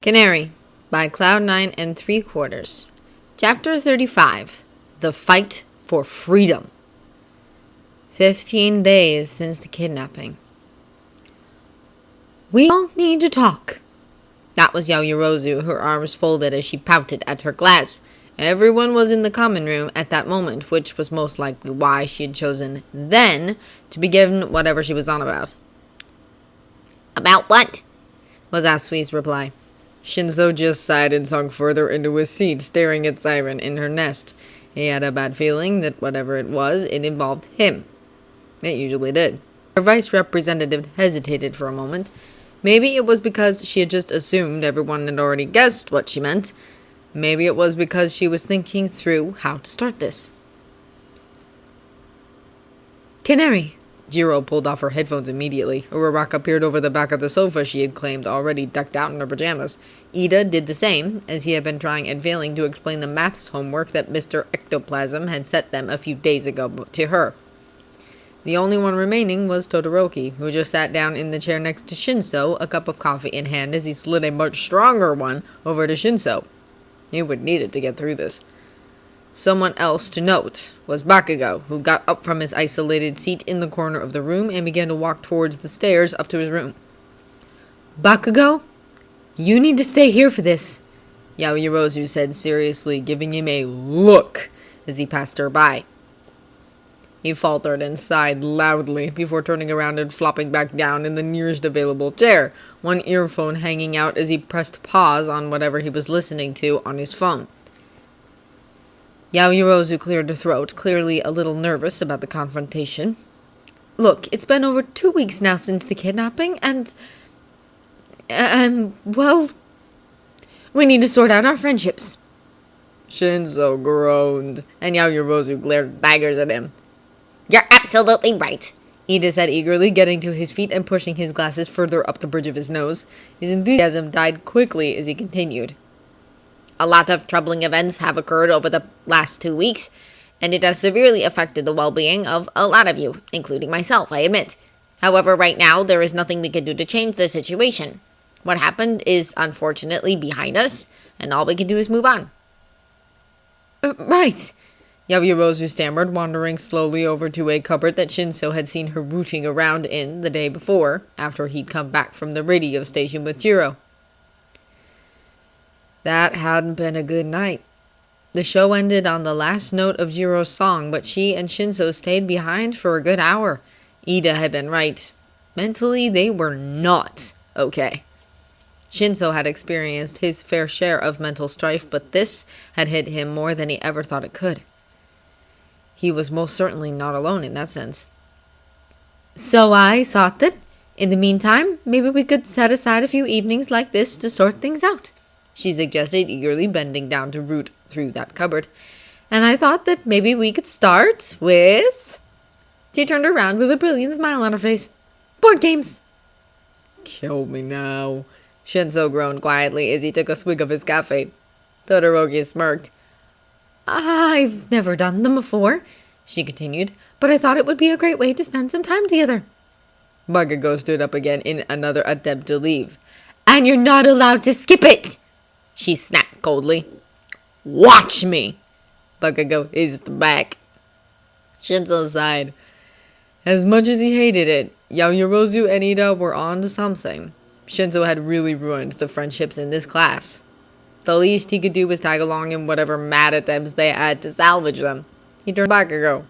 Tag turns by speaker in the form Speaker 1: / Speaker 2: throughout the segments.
Speaker 1: Canary by Cloud9 and 3/4. Chapter 35. The Fight for Freedom. 15 days since the kidnapping. We all need to talk. That was Yaoyorozu, her arms folded as she pouted at her glass. Everyone was in the common room at that moment, which was most likely why she had chosen then to begin whatever she was on about.
Speaker 2: About what?
Speaker 1: Was Asui's reply. Shinso just sighed and sunk further into his seat, staring at Siren in her nest. He had a bad feeling that whatever it was, it involved him. It usually did. Her vice representative hesitated for a moment. Maybe it was because she had just assumed everyone had already guessed what she meant. Maybe it was because she was thinking through how to start this. Canary. Jiro pulled off her headphones immediately. Uraraka appeared over the back of the sofa she had claimed, already decked out in her pajamas. Ida did the same, as he had been trying and failing to explain the maths homework that Mr. Ectoplasm had set them a few days ago to her. The only one remaining was Todoroki, who just sat down in the chair next to Shinso, a cup of coffee in hand as he slid a much stronger one over to Shinso. He would need it to get through this. Someone else to note was Bakugo, who got up from his isolated seat in the corner of the room and began to walk towards the stairs up to his room. Bakugo, you need to stay here for this, Yaoyorozu said seriously, giving him a look as he passed her by. He faltered and sighed loudly before turning around and flopping back down in the nearest available chair, one earphone hanging out as he pressed pause on whatever he was listening to on his phone. Yaoyorozu cleared her throat, clearly a little nervous about the confrontation. Look, it's been over 2 weeks now since the kidnapping, and, well, we need to sort out our friendships. Shinso groaned, and Yaoyorozu glared daggers at him.
Speaker 2: You're absolutely right,
Speaker 1: Ida said eagerly, getting to his feet and pushing his glasses further up the bridge of his nose. His enthusiasm died quickly as he continued.
Speaker 2: A lot of troubling events have occurred over the last 2 weeks, and it has severely affected the well-being of a lot of you, including myself, I admit. However, right now, there is nothing we can do to change the situation. What happened is unfortunately behind us, and all we can do is move on.
Speaker 1: Right, Yaoyorozu stammered, wandering slowly over to a cupboard that Shinso had seen her rooting around in the day before, after he'd come back from the radio station with Jiro. That hadn't been a good night. The show ended on the last note of Jiro's song, but she and Shinso stayed behind for a good hour. Ida had been right. Mentally, they were not okay. Shinso had experienced his fair share of mental strife, but this had hit him more than he ever thought it could. He was most certainly not alone in that sense. So I thought that, in the meantime, maybe we could set aside a few evenings like this to sort things out, she suggested, eagerly bending down to root through that cupboard. And I thought that maybe we could start with... She turned around with a brilliant smile on her face. Board games! Kill me now, Shinso groaned quietly as he took a swig of his cafe. Todoroki smirked. I've never done them before, she continued, but I thought it would be a great way to spend some time together. Bakugo stood up again in another attempt to leave. And you're not allowed to skip it, she snapped coldly. Watch me! Bakugo hissed back. Shinso sighed. As much as he hated it, Yaoyorozu and Ida were on to something. Shinso had really ruined the friendships in this class. The least he could do was tag along in whatever mad attempts they had to salvage them. He turned back and go,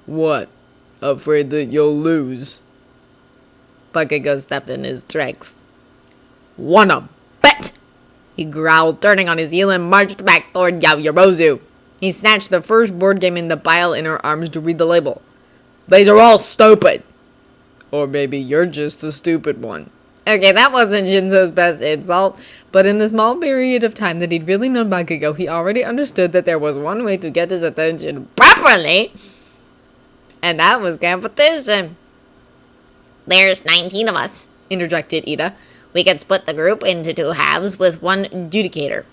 Speaker 1: What? Afraid that you'll lose? Bakugo stepped in his tracks. Wanna bet? He growled, turning on his heel and marched back toward Yaoyorozu. He snatched the first board game in the pile in her arms to read the label. These are all stupid. Or maybe you're just the stupid one. Okay, that wasn't Shinso's best insult, but in the small period of time that he'd really known Bakugo, he already understood that there was one way to get his attention properly, and that was competition.
Speaker 2: There's 19 of us,
Speaker 1: interjected Ida.
Speaker 2: We could split the group into 2 halves with one adjudicator.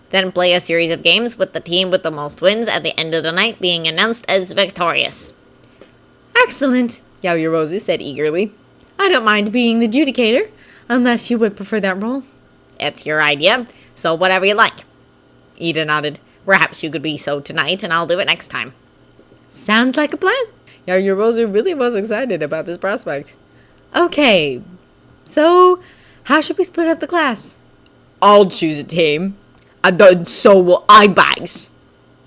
Speaker 2: Then play a series of games with the team with the most wins at the end of the night being announced as victorious.
Speaker 1: Excellent, Yaoyorozu said eagerly. I don't mind being the adjudicator, unless you would prefer that role.
Speaker 2: It's your idea, so whatever you like. Ida nodded. Perhaps you could be so tonight, and I'll do it next time.
Speaker 1: Sounds like a plan. Yaoyorozu really was excited about this prospect. Okay, so how should we split up the class?
Speaker 3: I'll choose a team, and then so will eye bags.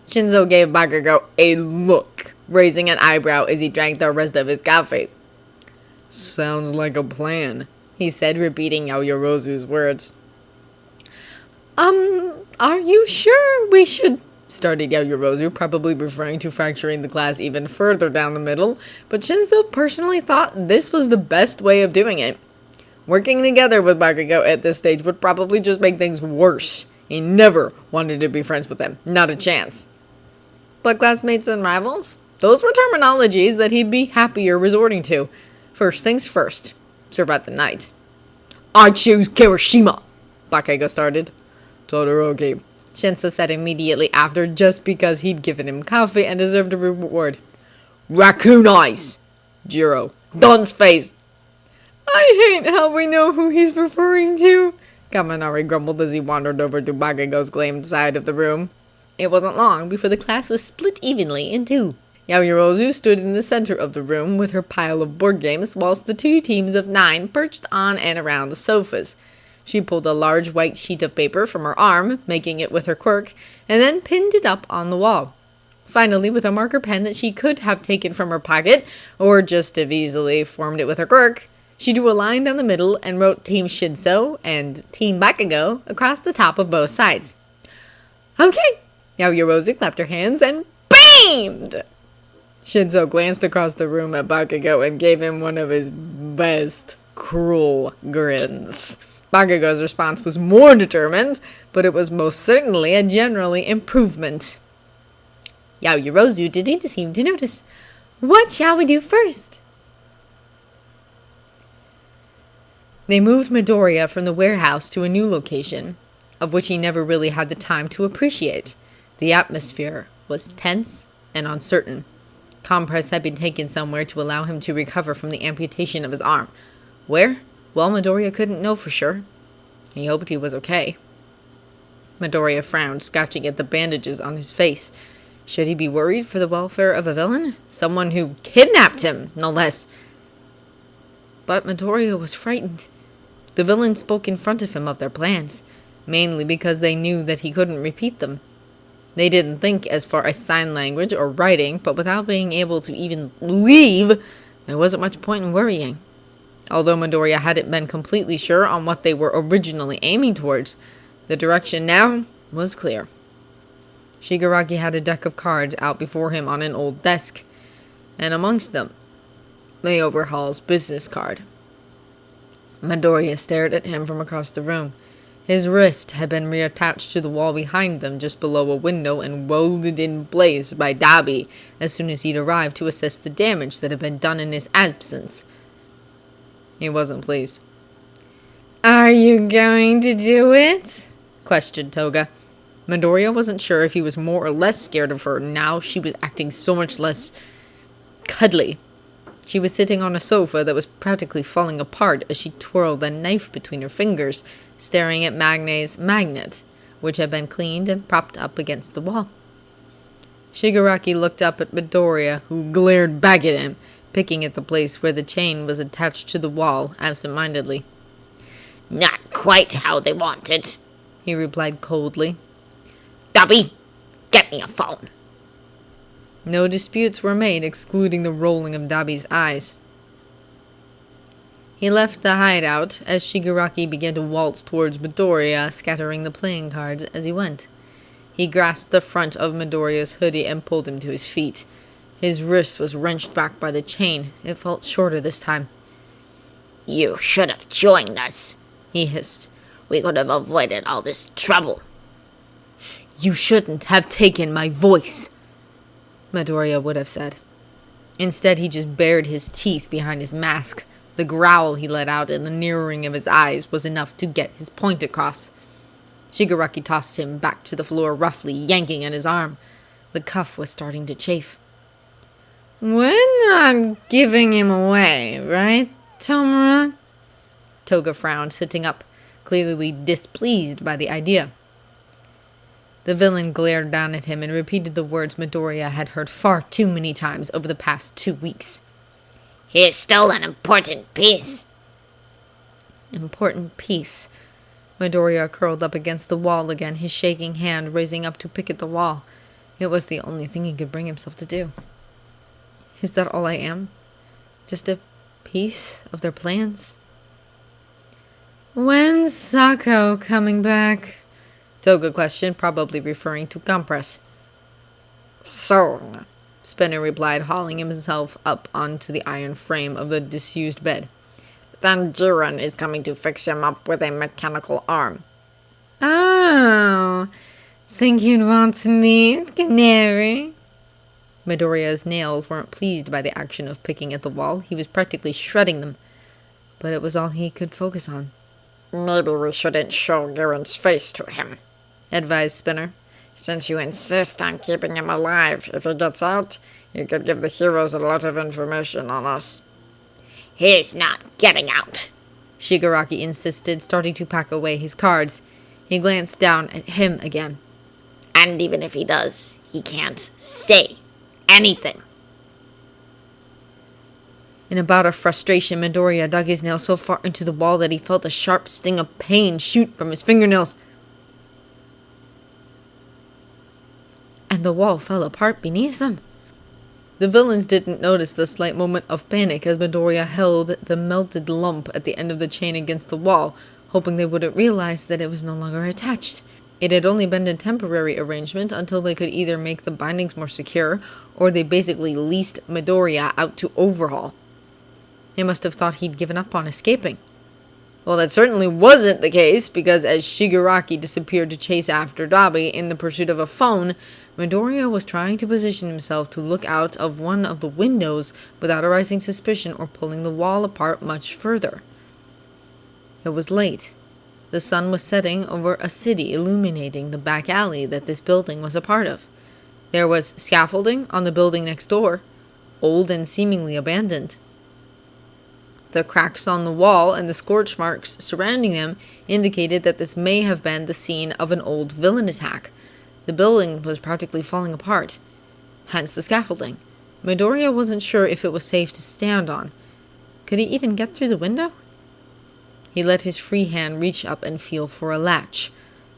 Speaker 1: Shinzo gave Bakugo a look, raising an eyebrow as he drank the rest of his coffee.
Speaker 3: Sounds like a plan,
Speaker 1: he said, repeating Yaoyorozu's words. Are you sure we should? Started Yaoyorozu, probably referring to fracturing the class even further down the middle, but Shinzo personally thought this was the best way of doing it. Working together with Bakugo at this stage would probably just make things worse. He never wanted to be friends with them. Not a chance. But classmates and rivals? Those were terminologies that he'd be happier resorting to. First things first. Survive the night.
Speaker 3: I choose Kirishima,
Speaker 1: Bakugo started.
Speaker 3: Todoroki,
Speaker 1: Shinzo said immediately after, just because he'd given him coffee and deserved a reward.
Speaker 3: Raccoon Eyes,
Speaker 1: Jiro.
Speaker 3: Don's Face.
Speaker 1: I hate how we know who he's referring to, Kaminari grumbled as he wandered over to Bakugo's claimed side of the room. It wasn't long before the class was split evenly in two. Yaoyorozu stood in the center of the room with her pile of board games, whilst the two teams of 9 perched on and around the sofas. She pulled a large white sheet of paper from her arm, making it with her quirk, and then pinned it up on the wall. Finally, with a marker pen that she could have taken from her pocket, or just as easily formed it with her quirk, she drew a line down the middle and wrote Team Shinzo and Team Bakugo across the top of both sides. Okay! Yaoyorozu clapped her hands and BAMED! Shinzo glanced across the room at Bakugo and gave him one of his best cruel grins. Bakugo's response was more determined, but it was most certainly a generally improvement. Yaoyorozu didn't seem to notice. What shall we do first? They moved Midoriya from the warehouse to a new location, of which he never really had the time to appreciate. The atmosphere was tense and uncertain. Compress had been taken somewhere to allow him to recover from the amputation of his arm. Where? Well, Midoriya couldn't know for sure. He hoped he was okay. Midoriya frowned, scratching at the bandages on his face. Should he be worried for the welfare of a villain? Someone who kidnapped him, no less. But Midoriya was frightened. The villains spoke in front of him of their plans, mainly because they knew that he couldn't repeat them. They didn't think as far as sign language or writing, but without being able to even leave, there wasn't much point in worrying. Although Midoriya hadn't been completely sure on what they were originally aiming towards, the direction now was clear. Shigaraki had a deck of cards out before him on an old desk, and amongst them lay Overhaul's business card. Midoriya stared at him from across the room. His wrist had been reattached to the wall behind them just below a window and welded in place by Dabi as soon as he'd arrived to assess the damage that had been done in his absence. He wasn't pleased. Are you going to do it? Questioned Toga. Midoriya wasn't sure if he was more or less scared of her now she was acting so much less cuddly. She was sitting on a sofa that was practically falling apart as she twirled a knife between her fingers, staring at Magne's magnet, which had been cleaned and propped up against the wall. Shigaraki looked up at Midoriya, who glared back at him, picking at the place where the chain was attached to the wall absent-mindedly.
Speaker 2: Not quite how they want it,
Speaker 1: he replied coldly.
Speaker 2: Dabi, get me a phone.
Speaker 1: No disputes were made, excluding the rolling of Dabi's eyes. He left the hideout as Shigaraki began to waltz towards Midoriya, scattering the playing cards as he went. He grasped the front of Midoriya's hoodie and pulled him to his feet. His wrist was wrenched back by the chain. It felt shorter this time.
Speaker 2: You should have joined us, he hissed. We could have avoided all this trouble.
Speaker 1: You shouldn't have taken my voice, Midoriya would have said. Instead, he just bared his teeth behind his mask. The growl he let out and the narrowing of his eyes was enough to get his point across. Shigaraki tossed him back to the floor roughly, yanking at his arm. The cuff was starting to chafe. We're not giving him away, right, Tomura? Toga frowned, sitting up. clearly displeased by the idea. The villain glared down at him and repeated the words Midoriya had heard far too many times over the past 2 weeks.
Speaker 2: He stole an important piece.
Speaker 1: Important piece. Midoriya curled up against the wall again, his shaking hand raising up to pick at the wall. It was the only thing he could bring himself to do. Is that all I am? Just a piece of their plans? When's Sako coming back? Toga questioned, probably referring to Compress.
Speaker 3: Soon,
Speaker 1: Spinner replied, hauling himself up onto the iron frame of the disused bed.
Speaker 3: then Jiren is coming to fix him up with a mechanical arm.
Speaker 1: Oh, think you'd want to meet Canary? Midoriya's nails weren't pleased by the action of picking at the wall. He was practically shredding them. But it was all he could focus on.
Speaker 3: Maybe we shouldn't show Jiren's face to him,
Speaker 1: Advised Spinner.
Speaker 3: since you insist on keeping him alive. If he gets out, you could give the heroes a lot of information on us.
Speaker 2: He's not getting out.
Speaker 1: Shigaraki insisted, starting to pack away his cards. He glanced down at him again.
Speaker 2: And even if he does, he can't say anything.
Speaker 1: In a bout of frustration, Midoriya dug his nail so far into the wall that he felt a sharp sting of pain shoot from his fingernails. And the wall fell apart beneath him. The villains didn't notice the slight moment of panic as Midoriya held the melted lump at the end of the chain against the wall, hoping they wouldn't realize that it was no longer attached. It had only been a temporary arrangement until they could either make the bindings more secure, or they basically leased Midoriya out to overhaul. They must have thought he'd given up on escaping. Well, that certainly wasn't the case, because as Shigaraki disappeared to chase after Dabi in the pursuit of a phone, Midoriya was trying to position himself to look out of one of the windows without arousing suspicion or pulling the wall apart much further. It was late. The sun was setting over a city, illuminating the back alley that this building was a part of. There was scaffolding on the building next door, old and seemingly abandoned. The cracks on the wall and the scorch marks surrounding them indicated that this may have been the scene of an old villain attack. The building was practically falling apart, hence the scaffolding. Midoriya wasn't sure if it was safe to stand on. Could he even get through the window? He let his free hand reach up and feel for a latch.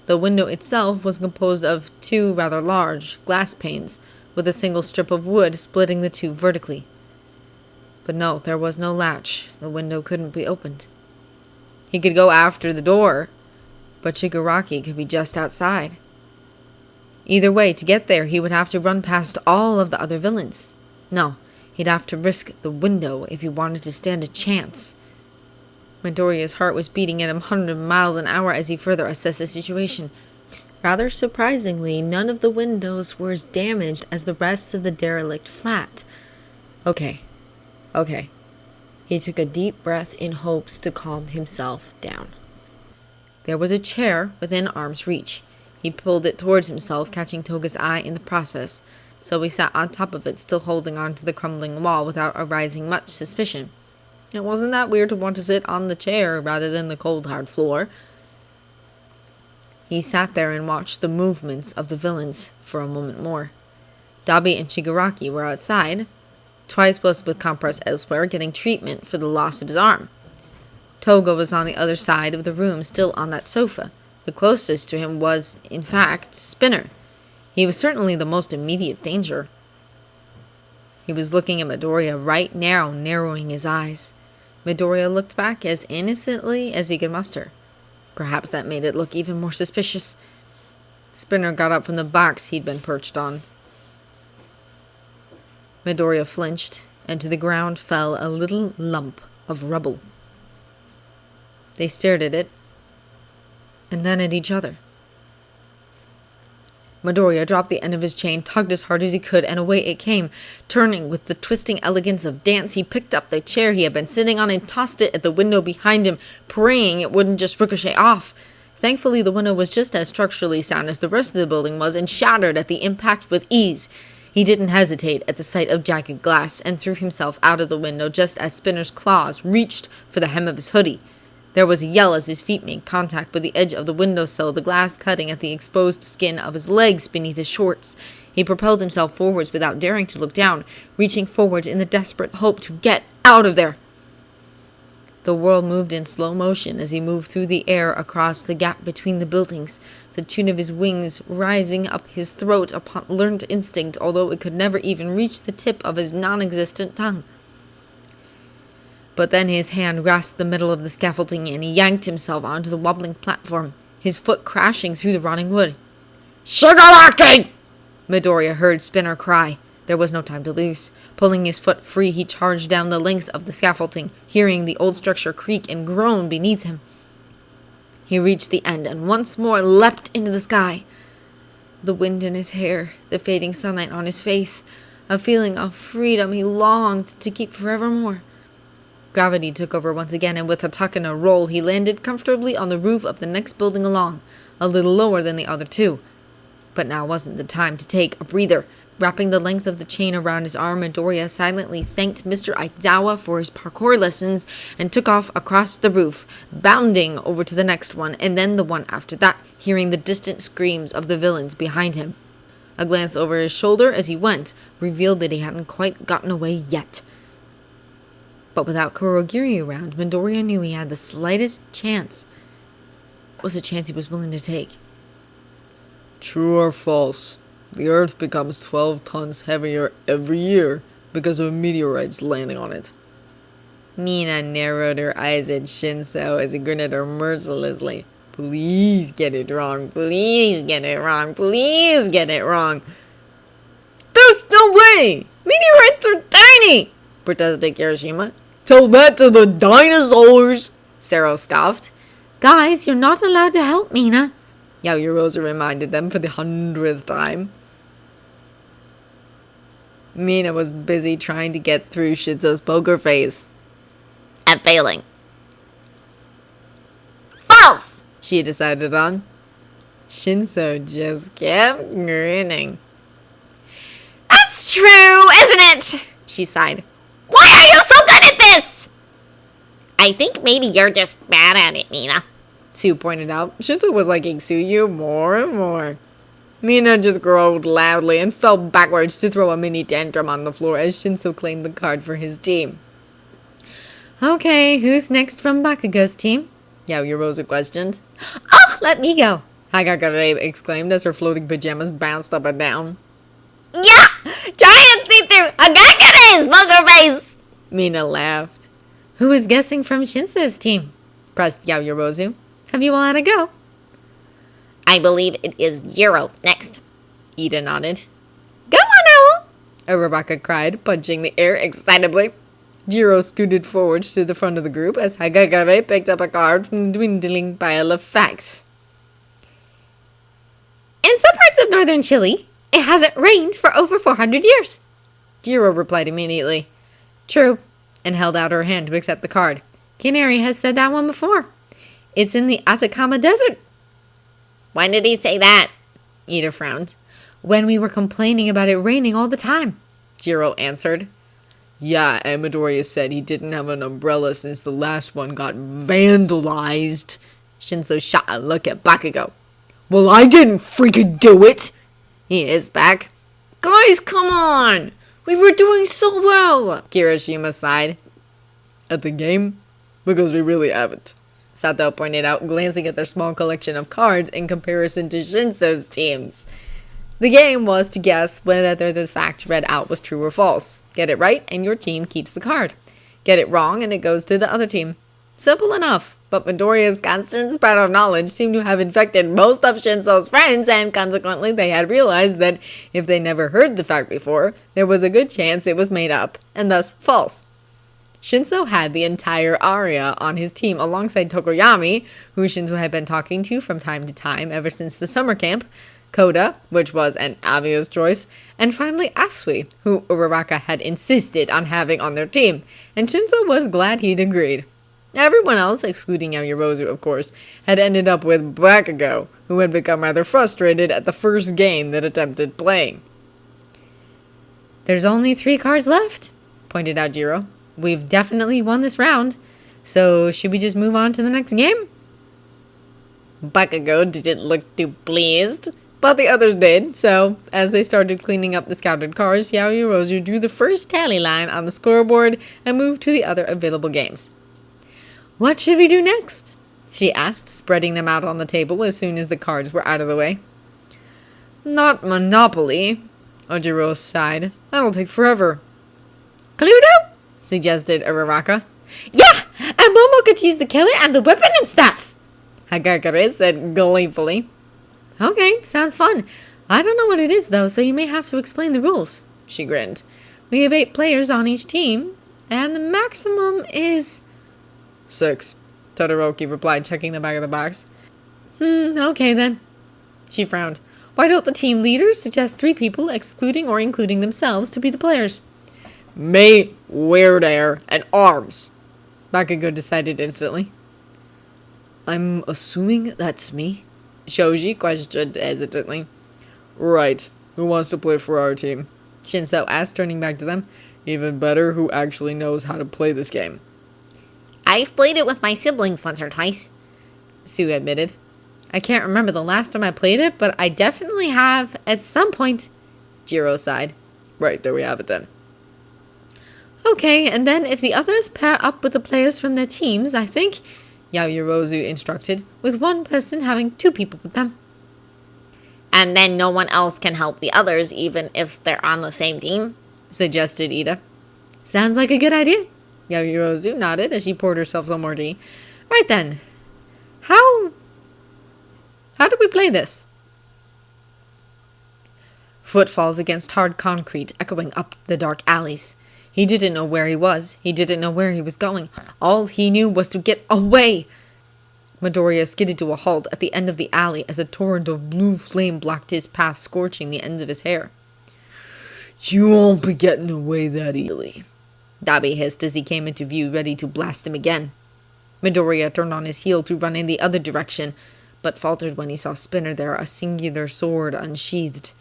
Speaker 1: The window itself was composed of 2 rather large glass panes, with a single strip of wood splitting the 2 vertically. But no, there was no latch. The window couldn't be opened. He could go after the door, but Shigaraki could be just outside. Either way, to get there, he would have to run past all of the other villains. No, he'd have to risk the window if he wanted to stand a chance. Midoriya's heart was beating at 100 miles an hour as he further assessed the situation. Rather surprisingly, none of the windows were as damaged as the rest of the derelict flat. Okay. He took a deep breath in hopes to calm himself down. There was a chair within arm's reach. He pulled it towards himself, catching Toga's eye in the process, so he sat on top of it, still holding on to the crumbling wall without arousing much suspicion. It wasn't that weird to want to sit on the chair rather than the cold, hard floor. He sat there and watched the movements of the villains for a moment more. Dabi and Shigaraki were outside. Twice was with Compress elsewhere, getting treatment for the loss of his arm. Toga was on the other side of the room, still on that sofa. The closest to him was, in fact, Spinner. He was certainly the most immediate danger. He was looking at Midoriya right now, narrowing his eyes. Midoriya looked back as innocently as he could muster. Perhaps that made it look even more suspicious. Spinner got up from the box he'd been perched on. Midoriya flinched, and to the ground fell a little lump of rubble. They stared at it, and then at each other. Midoriya dropped the end of his chain, tugged as hard as he could, and away it came. Turning with the twisting elegance of dance, he picked up the chair he had been sitting on and tossed it at the window behind him, praying it wouldn't just ricochet off. Thankfully, the window was just as structurally sound as the rest of the building was, and shattered at the impact with ease. He didn't hesitate at the sight of jagged glass, and threw himself out of the window just as Spinner's claws reached for the hem of his hoodie. There was a yell as his feet made contact with the edge of the windowsill, the glass cutting at the exposed skin of his legs beneath his shorts. He propelled himself forwards without daring to look down, reaching forwards in the desperate hope to get out of there. The world moved in slow motion as he moved through the air across the gap between the buildings, the tune of his wings rising up his throat upon learned instinct, although it could never even reach the tip of his non-existent tongue. But then his hand grasped the middle of the scaffolding and he yanked himself onto the wobbling platform, his foot crashing through the rotting wood.
Speaker 3: Shigaraki!
Speaker 1: Midoriya heard Spinner cry. There was no time to lose. Pulling his foot free, he charged down the length of the scaffolding, hearing the old structure creak and groan beneath him. He reached the end and once more leapt into the sky. The wind in his hair, the fading sunlight on his face, a feeling of freedom he longed to keep forevermore. Gravity took over once again, and with a tuck and a roll, he landed comfortably on the roof of the next building along, a little lower than the other two. But now wasn't the time to take a breather. Wrapping the length of the chain around his arm, Midoriya silently thanked Mr. Aizawa for his parkour lessons and took off across the roof, bounding over to the next one, and then the one after that, hearing the distant screams of the villains behind him. A glance over his shoulder as he went revealed that he hadn't quite gotten away yet. But without Kurogiri around, Midoriya knew he had the slightest chance. It was a chance he was willing to take.
Speaker 4: True or false? The Earth becomes 12 tons heavier every year because of meteorites landing on it.
Speaker 1: Mina narrowed her eyes at Shinso as he grinned at her mercilessly. Please get it wrong. Please get it wrong. Please get it wrong.
Speaker 3: There's no way! Meteorites are tiny! Protested Kirishima. Tell that to the dinosaurs!
Speaker 1: Sero scoffed.
Speaker 2: Guys, you're not allowed to help Mina.
Speaker 1: Yaoyorozu reminded them for the 100th time. Mina was busy trying to get through Shinso's poker face.
Speaker 2: I'm failing.
Speaker 1: False! She decided on. Shinso just kept grinning.
Speaker 2: That's true, isn't it? She sighed. Why are you so good at this? I think maybe you're just bad at it, Mina.
Speaker 1: Sue pointed out. Shinso was liking Suyu more and more. Mina just growled loudly and fell backwards to throw a mini tantrum on the floor as Shinso claimed the card for his team.
Speaker 2: Okay, who's next from Bakugo's team?
Speaker 1: Yaoyorozu questioned.
Speaker 2: Oh, let me go.
Speaker 1: Hagakure exclaimed as her floating pajamas bounced up and down.
Speaker 2: Yeah! Try and see through Hagakure's poker face!
Speaker 1: Mina laughed.
Speaker 2: Who is guessing from Shinso's team?
Speaker 1: Pressed Yaoyorozu.
Speaker 2: Have you all had a go? I believe it is Jiro next.
Speaker 1: Ida nodded.
Speaker 2: Go on, Owl!
Speaker 1: Uraraka cried, punching the air excitably. Jiro scooted forwards to the front of the group as Hagakure picked up a card from the dwindling pile of facts.
Speaker 2: In some parts of northern Chile, it hasn't rained for over 400 years.
Speaker 1: Jiro replied immediately.
Speaker 2: True.
Speaker 1: And held out her hand to accept the card.
Speaker 2: Canary has said that one before.
Speaker 1: It's in the Atacama Desert.
Speaker 2: When did he say that?
Speaker 1: Ida frowned.
Speaker 2: When we were complaining about it raining all the time.
Speaker 1: Jiro answered.
Speaker 4: Yeah, and Midoriya said he didn't have an umbrella since the last one got vandalized.
Speaker 1: Shinso shot a look at Bakugo.
Speaker 3: Well, I didn't freaking do it!
Speaker 1: He is back.
Speaker 3: Guys, come on! We were doing so well!
Speaker 1: Kirishima sighed.
Speaker 4: At the game? Because we really haven't.
Speaker 1: Sato pointed out, glancing at their small collection of cards in comparison to Shinso's teams. The game was to guess whether the fact read out was true or false. Get it right, and your team keeps the card. Get it wrong, and it goes to the other team. Simple enough, but Midoriya's constant spread of knowledge seemed to have infected most of Shinso's friends, and consequently they had realized that if they never heard the fact before, there was a good chance it was made up, and thus false. Shinso had the entire Aria on his team alongside Tokoyami, who Shinso had been talking to from time to time ever since the summer camp, Koda, which was an obvious choice, and finally Asui, who Uraraka had insisted on having on their team, and Shinso was glad he'd agreed. Everyone else, excluding Yaoyorozu of course, had ended up with Bakugo, who had become rather frustrated at the first game that attempted playing.
Speaker 2: There's only 3 cards left, pointed out Jiro. We've definitely won this round.
Speaker 1: So, should we just move on to the next game?
Speaker 2: Bakugo didn't look too pleased.
Speaker 1: But the others did, so as they started cleaning up the scouted cars, Yaoyorozu drew the first tally line on the scoreboard and moved to the other available games. What should we do next? She asked, spreading them out on the table as soon as the cards were out of the way.
Speaker 3: Not Monopoly, Ojiro sighed. That'll take forever.
Speaker 1: Cluedo? Suggested Uraraka.
Speaker 2: Yeah, and Momo could use the killer and the weapon and stuff,
Speaker 1: Hagakure said gleefully. Okay, sounds fun. I don't know what it is, though, so you may have to explain the rules. She grinned. We have 8 players on each team, and the maximum is...
Speaker 3: 6, Todoroki replied, checking the back of the box.
Speaker 1: Okay then. She frowned. Why don't the team leaders suggest 3 people, excluding or including themselves, to be the players?
Speaker 3: May, Weird Air, and Arms,
Speaker 1: Bakugo decided instantly.
Speaker 3: I'm assuming that's me?
Speaker 1: Shoji questioned hesitantly.
Speaker 3: Right. Who wants to play for our team?
Speaker 1: Shinso asked, turning back to them.
Speaker 3: Even better, who actually knows how to play this game?
Speaker 2: I've played it with my siblings once or twice,
Speaker 1: Sue admitted. I can't remember the last time I played it, but I definitely have at some point. Jiro sighed.
Speaker 3: Right, there we have it then.
Speaker 1: Okay, and then if the others pair up with the players from their teams, I think, Yaoyorozu instructed, with one person having 2 people with them.
Speaker 2: And then no one else can help the others, even if they're on the same team,
Speaker 1: suggested Ida. Sounds like a good idea. Yaoyorozu nodded as she poured herself some more tea. Right then. How do we play this? Footfalls against hard concrete echoing up the dark alleys. He didn't know where he was. He didn't know where he was going. All he knew was to get away. Midoriya skidded to a halt at the end of the alley as a torrent of blue flame blocked his path, scorching the ends of his hair.
Speaker 3: You won't be getting away that easily,
Speaker 1: Dabi hissed as he came into view, ready to blast him again. Midoriya turned on his heel to run in the other direction, but faltered when he saw Spinner there, a singular sword unsheathed.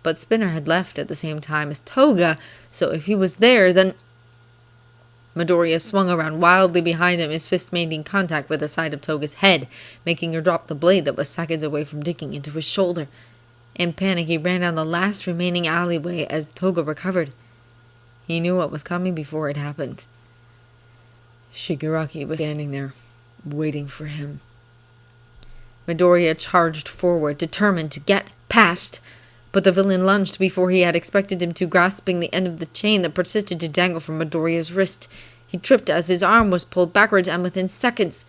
Speaker 1: But Spinner had left at the same time as Toga, so if he was there, then... Midoriya swung around wildly behind him, his fist making contact with the side of Toga's head, making her drop the blade that was seconds away from digging into his shoulder. In panic, he ran down the last remaining alleyway as Toga recovered. He knew what was coming before it happened.
Speaker 3: Shigaraki was standing there, waiting for him.
Speaker 1: Midoriya charged forward, determined to get past, but the villain lunged before he had expected him to, grasping the end of the chain that persisted to dangle from Midoriya's wrist. He tripped as his arm was pulled backwards, and within seconds,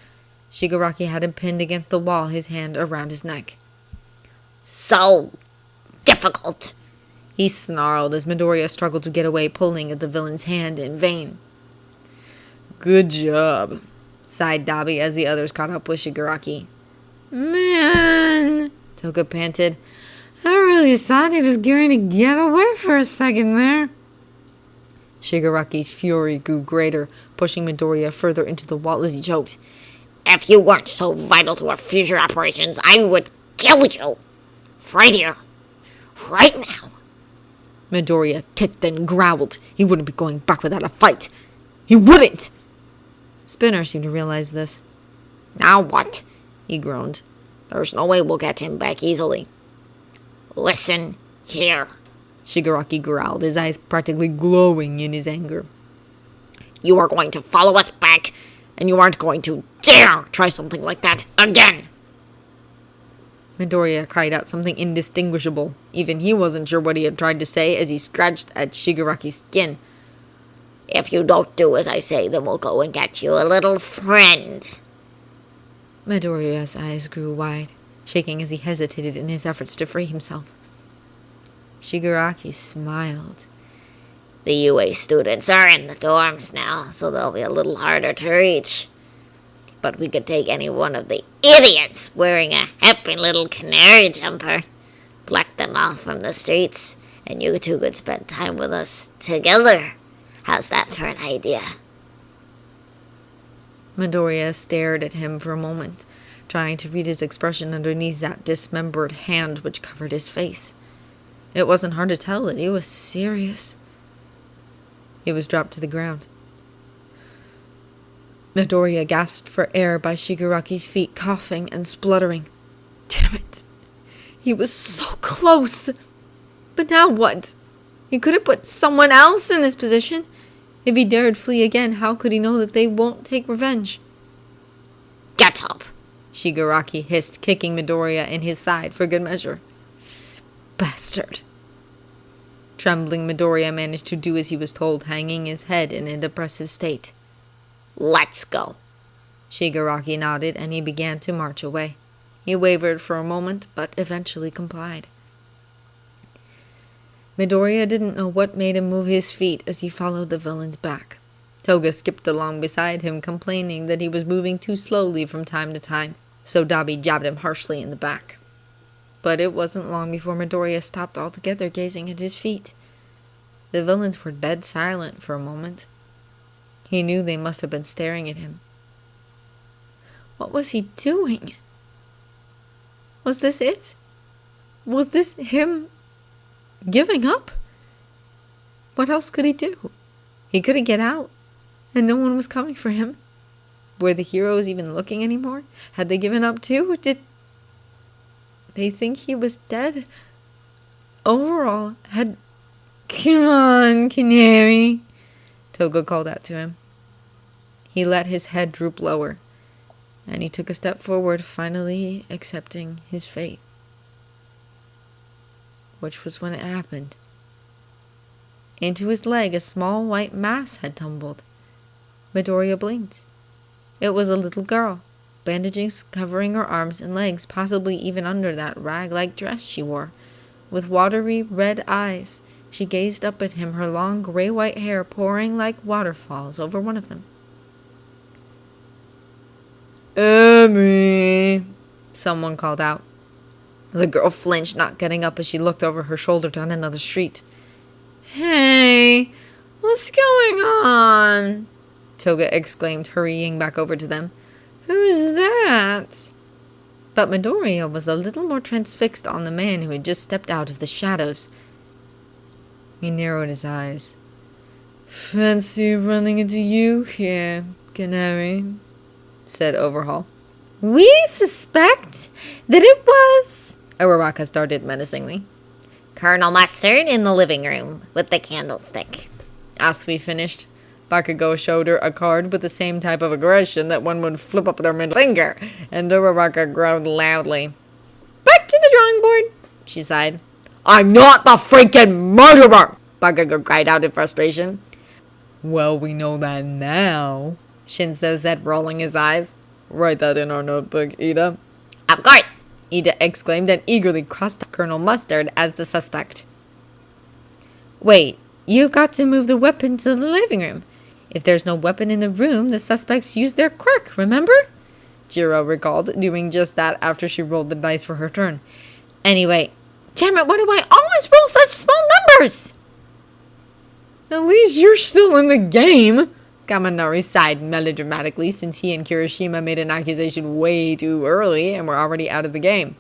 Speaker 1: Shigaraki had him pinned against the wall, his hand around his neck.
Speaker 2: So difficult,
Speaker 1: he snarled as Midoriya struggled to get away, pulling at the villain's hand in vain.
Speaker 3: Good job,
Speaker 1: sighed Dabi as the others caught up with Shigaraki.
Speaker 3: Man,
Speaker 1: Toga panted.
Speaker 3: I really thought he was going to get away for a second there.
Speaker 1: Shigaraki's fury grew greater, pushing Midoriya further into the wall as he choked.
Speaker 2: If you weren't so vital to our future operations, I would kill you. Right here. Right now.
Speaker 1: Midoriya kicked and growled. He wouldn't be going back without a fight. He wouldn't! Spinner seemed to realize this.
Speaker 2: Now what?
Speaker 1: He groaned.
Speaker 2: There's no way we'll get him back easily. Listen here,
Speaker 1: Shigaraki growled, his eyes practically glowing in his anger.
Speaker 2: You are going to follow us back, and you aren't going to dare try something like that again.
Speaker 1: Midoriya cried out something indistinguishable. Even he wasn't sure what he had tried to say as he scratched at Shigaraki's skin.
Speaker 2: If you don't do as I say, then we'll go and get you a little friend.
Speaker 1: Midoriya's eyes grew wide, shaking as he hesitated in his efforts to free himself. Shigaraki smiled.
Speaker 2: The UA students are in the dorms now, so they'll be a little harder to reach. But we could take any one of the idiots wearing a happy little Canary jumper, block them off from the streets, and you two could spend time with us together. How's that for an idea?
Speaker 1: Midoriya stared at him for a moment, trying to read his expression underneath that dismembered hand which covered his face. It wasn't hard to tell that he was serious. He was dropped to the ground. Midoriya gasped for air by Shigaraki's feet, coughing and spluttering. Damn it. He was so close. But now what? He could have put someone else in this position. If he dared flee again, how could he know that they won't take revenge?
Speaker 2: Get up!
Speaker 1: Shigaraki hissed, kicking Midoriya in his side for good measure. Bastard. Trembling, Midoriya managed to do as he was told, hanging his head in a depressive state.
Speaker 2: Let's go.
Speaker 1: Shigaraki nodded, and he began to march away. He wavered for a moment, but eventually complied. Midoriya didn't know what made him move his feet as he followed the villain's back. Toga skipped along beside him, complaining that he was moving too slowly from time to time, so Dabi jabbed him harshly in the back. But it wasn't long before Midoriya stopped altogether, gazing at his feet. The villains were dead silent for a moment. He knew they must have been staring at him. What was he doing? Was this it? Was this him giving up? What else could he do? He couldn't get out, and no one was coming for him. Were the heroes even looking anymore? Had they given up too? Did they think he was dead? Overall, had... Come on, Canary, Toga called out to him. He let his head droop lower, and he took a step forward, finally accepting his fate. Which was when it happened. Into his leg, a small white mass had tumbled. Midoriya blinked. It was a little girl, bandages covering her arms and legs, possibly even under that rag-like dress she wore. With watery red eyes, she gazed up at him, her long gray-white hair pouring like waterfalls over one of them.
Speaker 3: Emmy,
Speaker 1: Someone called out. The girl flinched, not getting up as she looked over her shoulder down another street.
Speaker 3: Hey, what's going on?
Speaker 1: Toga exclaimed, hurrying back over to them.
Speaker 3: Who's that?
Speaker 1: But Midoriya was a little more transfixed on the man who had just stepped out of the shadows. He narrowed his eyes.
Speaker 3: Fancy running into you here, Canary,
Speaker 1: said Overhaul.
Speaker 2: We suspect that it was...
Speaker 1: Uraraka started menacingly.
Speaker 2: Colonel Mustard in the living room with the candlestick.
Speaker 1: As we finished, Bakugo showed her a card with the same type of aggression that one would flip up their middle finger, and Uraraka growled loudly.
Speaker 2: Back to the drawing board, she sighed.
Speaker 3: I'm not the freaking murderer!
Speaker 1: Bakugo cried out in frustration.
Speaker 3: Well, we know that now,
Speaker 1: Shinso said, rolling his eyes.
Speaker 3: Write that in our notebook, Ida.
Speaker 2: Of course,
Speaker 1: Ida exclaimed and eagerly crossed Colonel Mustard as the suspect. Wait, you've got to move the weapon to the living room. If there's no weapon in the room, the suspects use their quirk, remember? Jiro recalled, doing just that after she rolled the dice for her turn. Anyway, damn it, why do I always roll such small numbers?
Speaker 3: At least you're still in the game.
Speaker 1: Kaminari sighed melodramatically, since he and Kirishima made an accusation way too early and were already out of the game.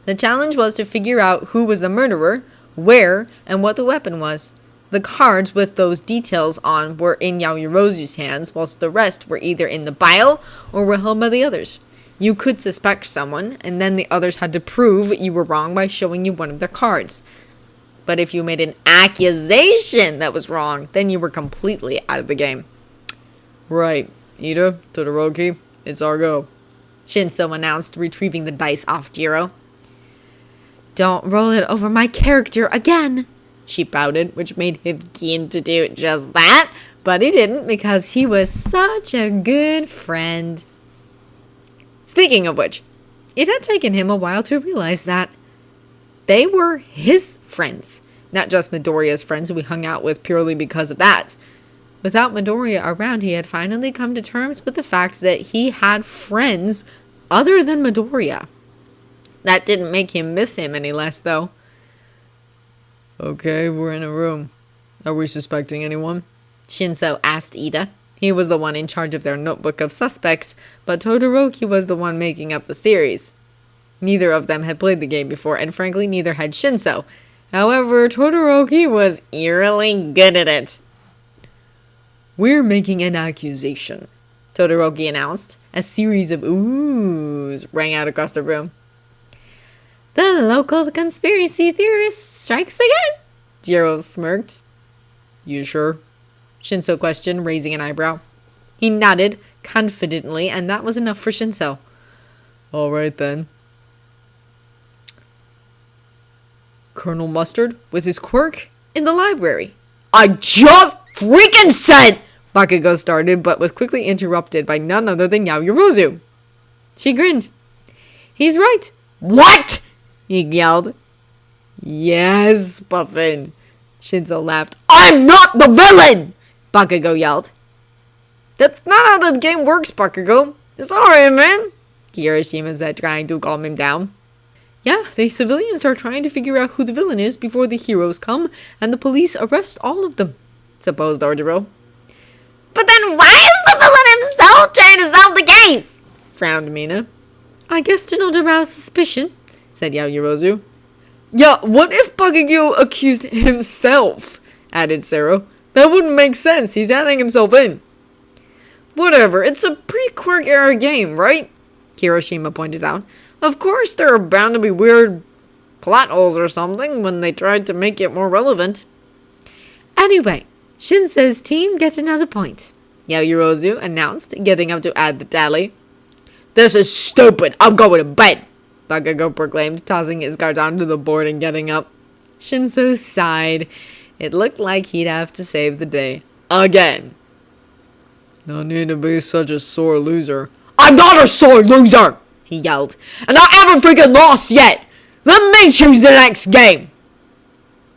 Speaker 1: The challenge was to figure out who was the murderer, where, and what the weapon was. The cards with those details on were in Yaoyorozu's hands, whilst the rest were either in the pile or were held by the others. You could suspect someone, and then the others had to prove you were wrong by showing you one of their cards. But if you made an accusation that was wrong, then you were completely out of the game.
Speaker 3: Right. Ida, Todoroki, it's our go.
Speaker 1: Shinso announced, retrieving the dice off Jiro. Don't roll it over my character again, she pouted, which made him keen to do just that, but he didn't because he was such a good friend. Speaking of which, it had taken him a while to realize that they were his friends, not just Midoriya's friends who he hung out with purely because of that. Without Midoriya around, he had finally come to terms with the fact that he had friends other than Midoriya. That didn't make him miss him any less, though.
Speaker 3: Okay, we're in a room. Are we suspecting anyone?
Speaker 1: Shinso asked Ida. He was the one in charge of their notebook of suspects, but Todoroki was the one making up the theories. Neither of them had played the game before, and frankly, neither had Shinso. However, Todoroki was eerily good at it.
Speaker 3: We're making an accusation,
Speaker 1: Todoroki announced. A series of oohs rang out across the room. The local conspiracy theorist strikes again, Jiro smirked.
Speaker 4: You sure?
Speaker 1: Shinso questioned, raising an eyebrow. He nodded confidently, and that was enough for Shinso.
Speaker 4: All right then. Colonel Mustard, with his quirk,
Speaker 1: In the library.
Speaker 3: I just freaking said!
Speaker 1: Bakugo started, but was quickly interrupted by none other than Yaoyorozu. She grinned. He's right.
Speaker 3: What?
Speaker 1: He yelled. Yes, Puffin. Shinzo laughed.
Speaker 3: I'm not the villain!
Speaker 1: Bakugo yelled. That's not how the game works, Bakugo. It's alright, man. Kirishima said, trying to calm him down. Yeah, the civilians are trying to figure out who the villain is before the heroes come, and the police arrest all of them, supposed Ordero.
Speaker 2: But then why is the villain himself trying to solve the case?
Speaker 1: Frowned Mina. I guess to not arouse suspicion, said Yaoyorozu.
Speaker 4: Yeah, what if Bakugo accused himself? Added Sero. That wouldn't make sense. He's adding himself in. Whatever, it's a pre-Quirk era game, right?
Speaker 1: Kirishima pointed out.
Speaker 4: Of course there are bound to be weird plot holes or something when they tried to make it more relevant.
Speaker 1: Anyway, Shinso's team gets another point, Yaoyorozu announced, getting up to add the tally.
Speaker 3: This is stupid. I'm going to bed.
Speaker 1: Bakugo proclaimed, tossing his cards onto the board and getting up. Shinso sighed. It looked like he'd have to save the day. Again.
Speaker 4: No need to be such a sore loser.
Speaker 3: I'm not a sore loser,
Speaker 1: he yelled.
Speaker 3: and I haven't freaking lost yet. Let me choose the next game.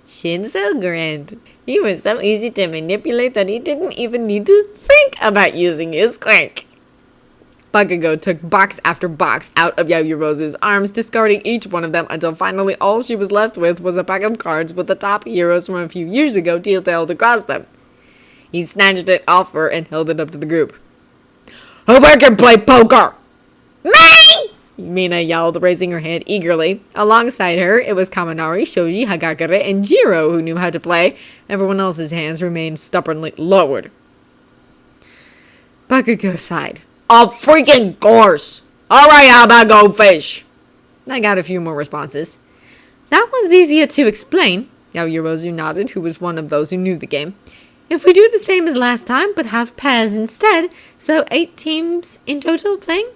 Speaker 1: Shinso grinned. He was so easy to manipulate that he didn't even need to think about using his quirk. Bakugo took box after box out of Yaoyorozu's arms, discarding each one of them until finally all she was left with was a pack of cards with the top heroes from a few years ago detailed across them. He snatched it off her and held it up to the group.
Speaker 3: Who can play poker?
Speaker 2: Me!
Speaker 1: Mina yelled, raising her hand eagerly. Alongside her, it was Kaminari, Shoji, Hagakure, and Jiro who knew how to play. Everyone else's hands remained stubbornly lowered. Bakugo sighed.
Speaker 3: Of freaking course. All right, how about go fish?
Speaker 1: I got a few more responses. That one's easier to explain, Yaoyorozu nodded, who was one of those who knew the game. If we do the same as last time, but have pairs instead, so 8 teams in total playing?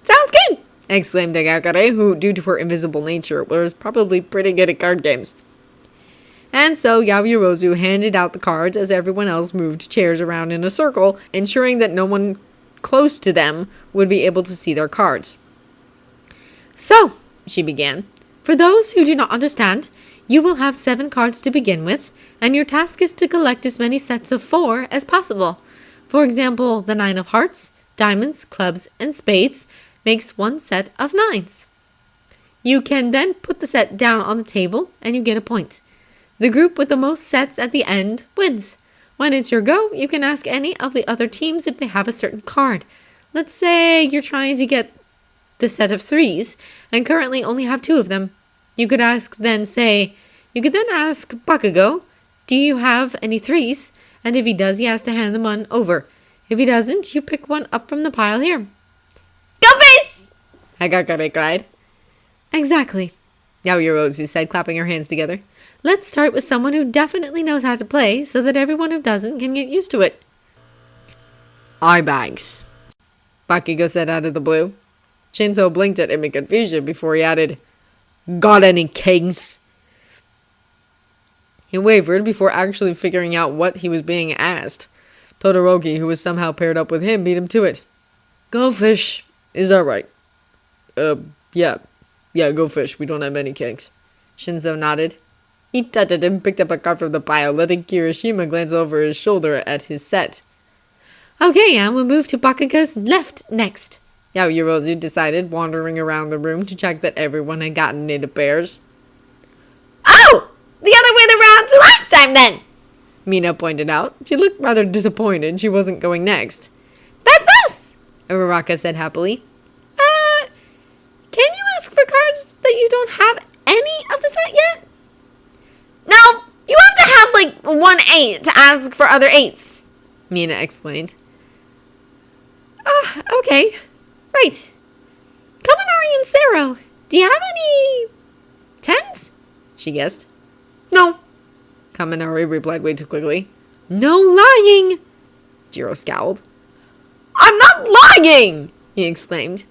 Speaker 1: Sounds good! Exclaimed Hagakure, who, due to her invisible nature, was probably pretty good at card games. And so Yaoyorozu handed out the cards as everyone else moved chairs around in a circle, ensuring that no one close to them would be able to see their cards. So, she began, for those who do not understand, you will have 7 cards to begin with, and your task is to collect as many sets of 4 as possible. For example, the 9 of hearts, diamonds, clubs, and spades makes 1 set of 9s. You can then put the set down on the table, and you get a point. The group with the most sets at the end wins. When it's your go, you can ask any of the other teams if they have a certain card. Let's say you're trying to get the set of 3s, and currently only have 2 of them. You could then ask Bakugo, do you have any 3s? And if he does, he has to hand them one over. If he doesn't, you pick one up from the pile here.
Speaker 2: Go fish!
Speaker 1: Hagakure cried. Exactly, Yaoyorozu said, clapping her hands together. Let's start with someone who definitely knows how to play, so that everyone who doesn't can get used to it.
Speaker 4: Eye bags,
Speaker 1: Bakugo said out of the blue.
Speaker 4: Shinso blinked at him in confusion before he added,
Speaker 3: Got any kings?
Speaker 4: He wavered before actually figuring out what he was being asked. Todoroki, who was somehow paired up with him, beat him to it. Go fish. Is that right? Yeah. Yeah, go fish. We don't have any kings.
Speaker 1: Shinso nodded. He tutted and picked up a card from the pile, letting Kirishima glance over his shoulder at his set. Okay, and we'll move to Bakugo's left next, Yaoyorozu decided, wandering around the room to check that everyone had gotten into pairs.
Speaker 2: Oh! The other way around to last time then!
Speaker 1: Mina pointed out. She looked rather disappointed she wasn't going next.
Speaker 2: That's us!
Speaker 1: Uraraka said happily. Can you ask for cards that you don't have any of the set yet?
Speaker 2: No, you have to have like 1 8 to ask for other 8s.
Speaker 1: Mina explained.
Speaker 2: Okay. Right. Kaminari and Sero, do you have any tens? She guessed.
Speaker 4: No, Kaminari replied way too quickly. No lying! Jiro scowled. I'm not lying! He exclaimed.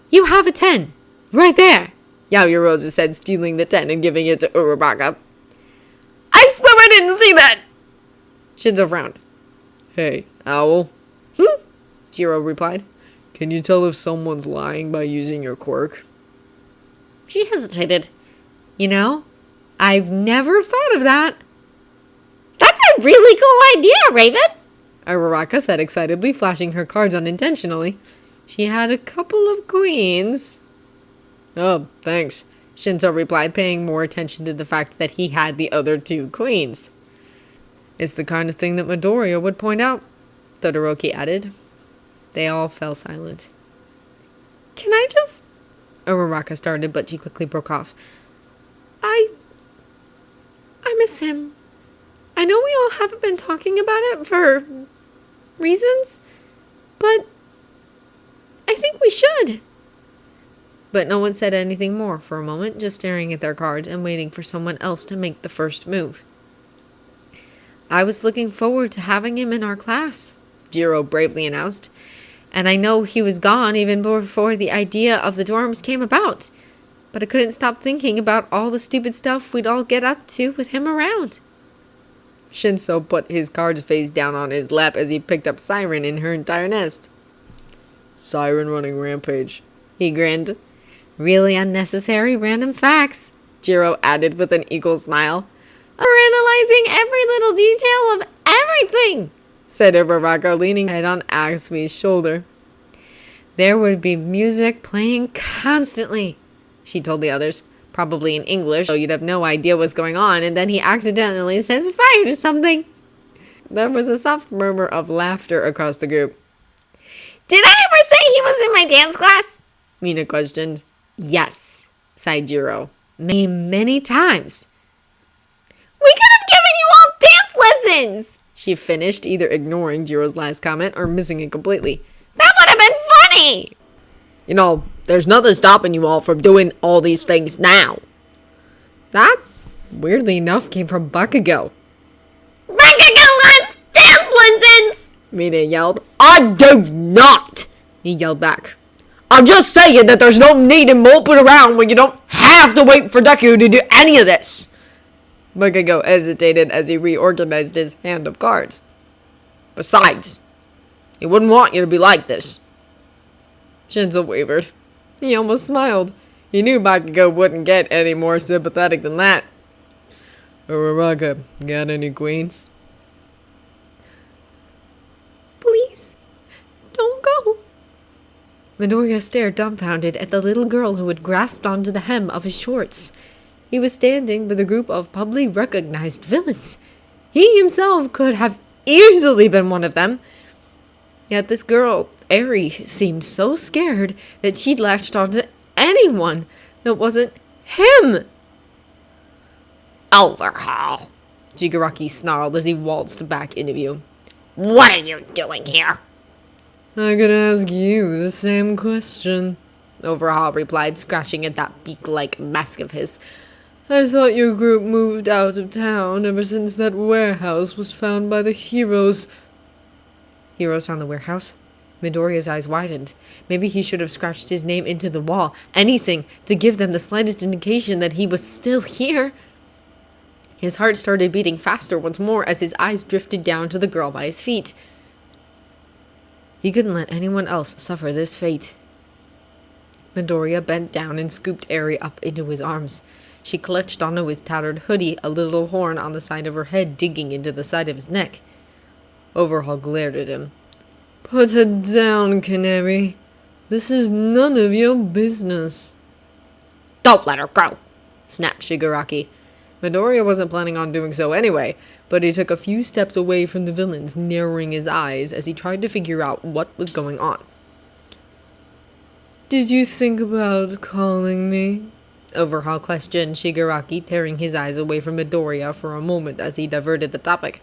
Speaker 4: You have a 10. Right there! Yaoyorozu said, stealing the 10 and giving it to Uraraka. I swear I didn't see that! Shinzo frowned. Hey, Owl. Jiro replied. Can you tell if someone's lying by using your quirk?
Speaker 2: She hesitated.
Speaker 1: You know, I've never thought of that.
Speaker 2: That's a really cool idea, Raven!
Speaker 1: Uraraka said excitedly, flashing her cards unintentionally. She had a couple of queens. Oh, thanks, Shinzo replied, paying more attention to the fact that he had the other 2 queens. It's the kind of thing that Midoriya would point out, Todoroki added. They all fell silent. Can I just... Uraraka started, but she quickly broke off. I miss him. I know we all haven't been talking about it for reasons, but I think we should. But no one said anything more for a moment, just staring at their cards and waiting for someone else to make the first move. I was looking forward to having him in our class, Jiro bravely announced. And I know he was gone even before the idea of the dorms came about. But I couldn't stop thinking about all the stupid stuff we'd all get up to with him around. Shinzo put his cards face down on his lap as he picked up Siren in her entire nest. Siren running rampage. He grinned. Really unnecessary random facts, Jiro added with an eagle smile. We're analyzing every little detail of everything, said Uraraka, leaning head on Axmi's shoulder. There would be music playing constantly, she told the others, probably in English, so you'd have no idea what's going on, and then he accidentally sets fire to something. There was a soft murmur of laughter across the group.
Speaker 2: Did I ever say he was in my dance class?
Speaker 1: Mina questioned. Yes, sighed Jiro. Many times.
Speaker 2: We could have given you all dance lessons,
Speaker 1: she finished, either ignoring Jiro's last comment or missing it completely.
Speaker 2: That would have been funny.
Speaker 3: You know, there's nothing stopping you all from doing all these things now.
Speaker 1: That, weirdly enough, came from Bakugo.
Speaker 2: Bakugo wants dance lessons!
Speaker 1: Mina yelled.
Speaker 3: I do not!
Speaker 1: He yelled back.
Speaker 3: I'm just saying that there's no need in moping around when you don't have to wait for Deku to do any of this.
Speaker 1: Bakugo hesitated as he reorganized his hand of cards.
Speaker 3: Besides, he wouldn't want you to be like this.
Speaker 1: Shinzo wavered. He almost smiled. He knew Bakugo wouldn't get any more sympathetic than that. Uraraka, got any queens?
Speaker 2: Please, don't go.
Speaker 1: Midoriya stared dumbfounded at the little girl who had grasped onto the hem of his shorts. He was standing with a group of publicly recognized villains. He himself could have easily been one of them. Yet this girl, Eri, seemed so scared that she'd latched onto anyone that wasn't him.
Speaker 2: Overhaul,
Speaker 1: Jigaraki snarled as he waltzed back into view.
Speaker 2: What are you doing here?
Speaker 1: I could ask you the same question, Overhaul replied, scratching at that beak-like mask of his. I thought your group moved out of town ever since that warehouse was found by the heroes. Heroes found the warehouse? Midoriya's eyes widened. Maybe he should have scratched his name into the wall. Anything to give them the slightest indication that he was still here. His heart started beating faster once more as his eyes drifted down to the girl by his feet. He couldn't let anyone else suffer this fate. Midoriya bent down and scooped Eri up into his arms. She clutched onto his tattered hoodie, a little horn on the side of her head digging into the side of his neck. Overhaul glared at him. Put her down, Canary. This is none of your business.
Speaker 2: Don't let her go,
Speaker 1: snapped Shigaraki. Midoriya wasn't planning on doing so anyway, but he took a few steps away from the villains, narrowing his eyes as he tried to figure out what was going on. Did you think about calling me? Overhaul questioned Shigaraki, tearing his eyes away from Midoriya for a moment as he diverted the topic.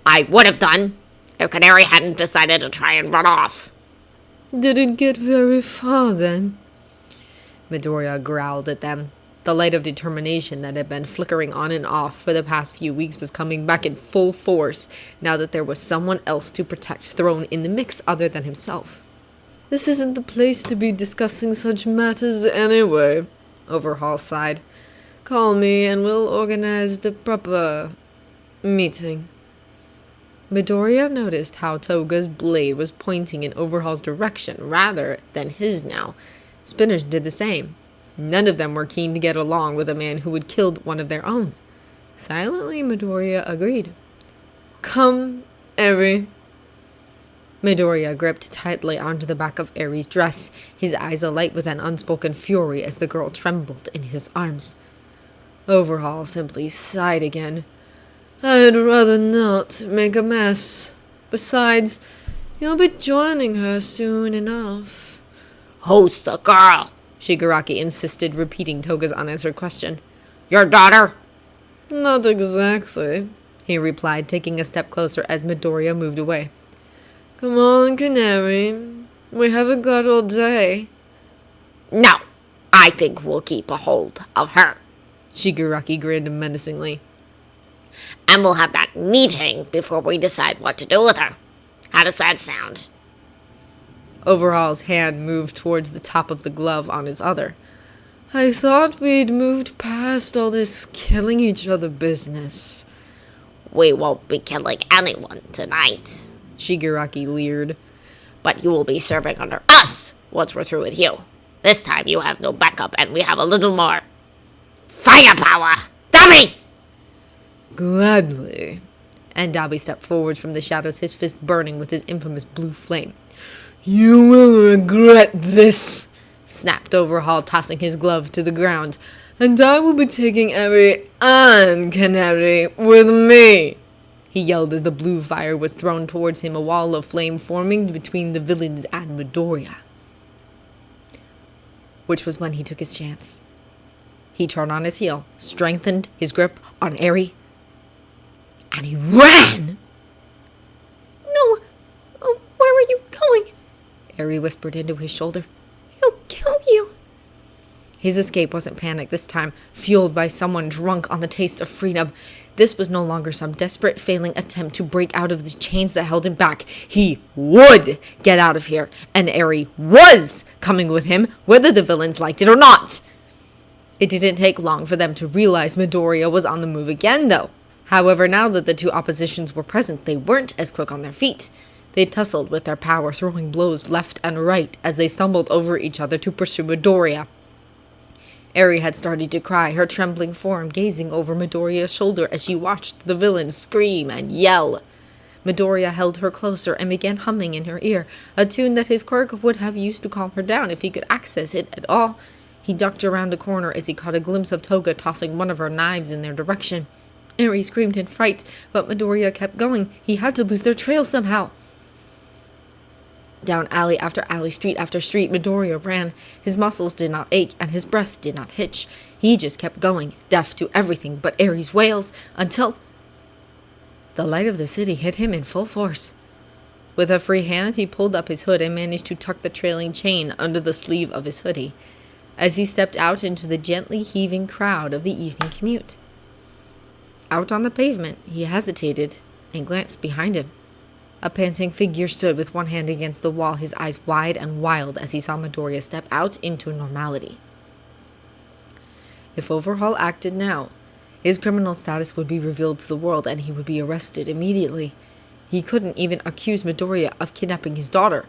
Speaker 2: I would have done if Canary hadn't decided to try and run off.
Speaker 3: Didn't get very far then.
Speaker 1: Midoriya growled at them. The light of determination that had been flickering on and off for the past few weeks was coming back in full force now that there was someone else to protect thrown in the mix other than himself.
Speaker 3: This isn't the place to be discussing such matters anyway, Overhaul sighed. Call me and we'll organize the proper meeting.
Speaker 1: Midoriya noticed how Toga's blade was pointing in Overhaul's direction rather than his now. Spinners did the same. None of them were keen to get along with a man who had killed one of their own. Silently, Midoriya agreed.
Speaker 3: Come, Eri.
Speaker 1: Midoriya gripped tightly onto the back of Eri's dress, his eyes alight with an unspoken fury as the girl trembled in his arms.
Speaker 3: Overhaul simply sighed again. I'd rather not make a mess. Besides, you'll be joining her soon enough.
Speaker 2: Who's the girl?
Speaker 1: Shigaraki insisted, repeating Toga's unanswered question.
Speaker 2: Your daughter?
Speaker 3: Not exactly,
Speaker 1: he replied, taking a step closer as Midoriya moved away.
Speaker 3: Come on, Canary. We haven't got all day.
Speaker 2: No, I think we'll keep a hold of her.
Speaker 1: Shigaraki grinned menacingly.
Speaker 2: And we'll have that meeting before we decide what to do with her. How does that sound?
Speaker 1: Overhaul's hand moved towards the top of the glove on his other.
Speaker 3: I thought we'd moved past all this killing each other business.
Speaker 2: We won't be killing anyone tonight,
Speaker 1: Shigaraki leered.
Speaker 2: But you will be serving under us once we're through with you. This time you have no backup and we have a little more firepower. Dummy!
Speaker 3: Gladly.
Speaker 1: And Dabi stepped forward from the shadows, his fist burning with his infamous blue flame.
Speaker 3: You will regret this,
Speaker 1: snapped Overhaul, tossing his glove to the ground.
Speaker 3: And I will be taking Eri and Canary with me,
Speaker 1: he yelled as the blue fire was thrown towards him, a wall of flame forming between the villains and Midoriya. Which was when he took his chance. He turned on his heel, strengthened his grip on Eri, and he ran!
Speaker 3: No! Oh, where are you going?
Speaker 1: Eri whispered into his shoulder.
Speaker 3: He'll kill you.
Speaker 1: His escape wasn't panic this time, fueled by someone drunk on the taste of freedom. This was no longer some desperate, failing attempt to break out of the chains that held him back. He would get out of here, and Eri was coming with him, whether the villains liked it or not. It didn't take long for them to realize Midoriya was on the move again, though. However, now that the two oppositions were present, they weren't as quick on their feet. They tussled with their power, throwing blows left and right as they stumbled over each other to pursue Midoriya. Eri had started to cry, her trembling form gazing over Midoriya's shoulder as she watched the villains scream and yell. Midoriya held her closer and began humming in her ear, a tune that his quirk would have used to calm her down if he could access it at all. He ducked around a corner as he caught a glimpse of Toga tossing one of her knives in their direction. Eri screamed in fright, but Midoriya kept going. He had to lose their trail somehow. Down alley after alley, street after street, Midoriya ran. His muscles did not ache, and his breath did not hitch. He just kept going, deaf to everything but Eri's wails, until the light of the city hit him in full force. With a free hand, he pulled up his hood and managed to tuck the trailing chain under the sleeve of his hoodie, as he stepped out into the gently heaving crowd of the evening commute. Out on the pavement, he hesitated and glanced behind him. A panting figure stood with one hand against the wall, his eyes wide and wild as he saw Midoriya step out into normality. If Overhaul acted now, his criminal status would be revealed to the world and he would be arrested immediately. He couldn't even accuse Midoriya of kidnapping his daughter,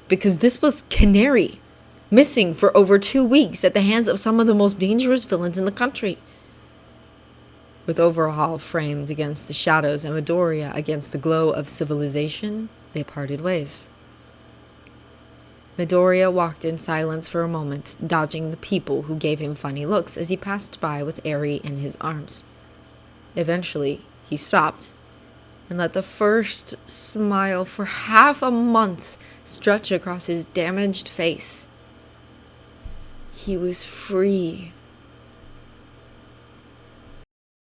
Speaker 1: because this was Canary, missing for over 2 weeks at the hands of some of the most dangerous villains in the country. With Overhaul framed against the shadows and Midoriya against the glow of civilization, they parted ways. Midoriya walked in silence for a moment, dodging the people who gave him funny looks as he passed by with Eri in his arms. Eventually, he stopped and let the first smile for half a month stretch across his damaged face. He was free.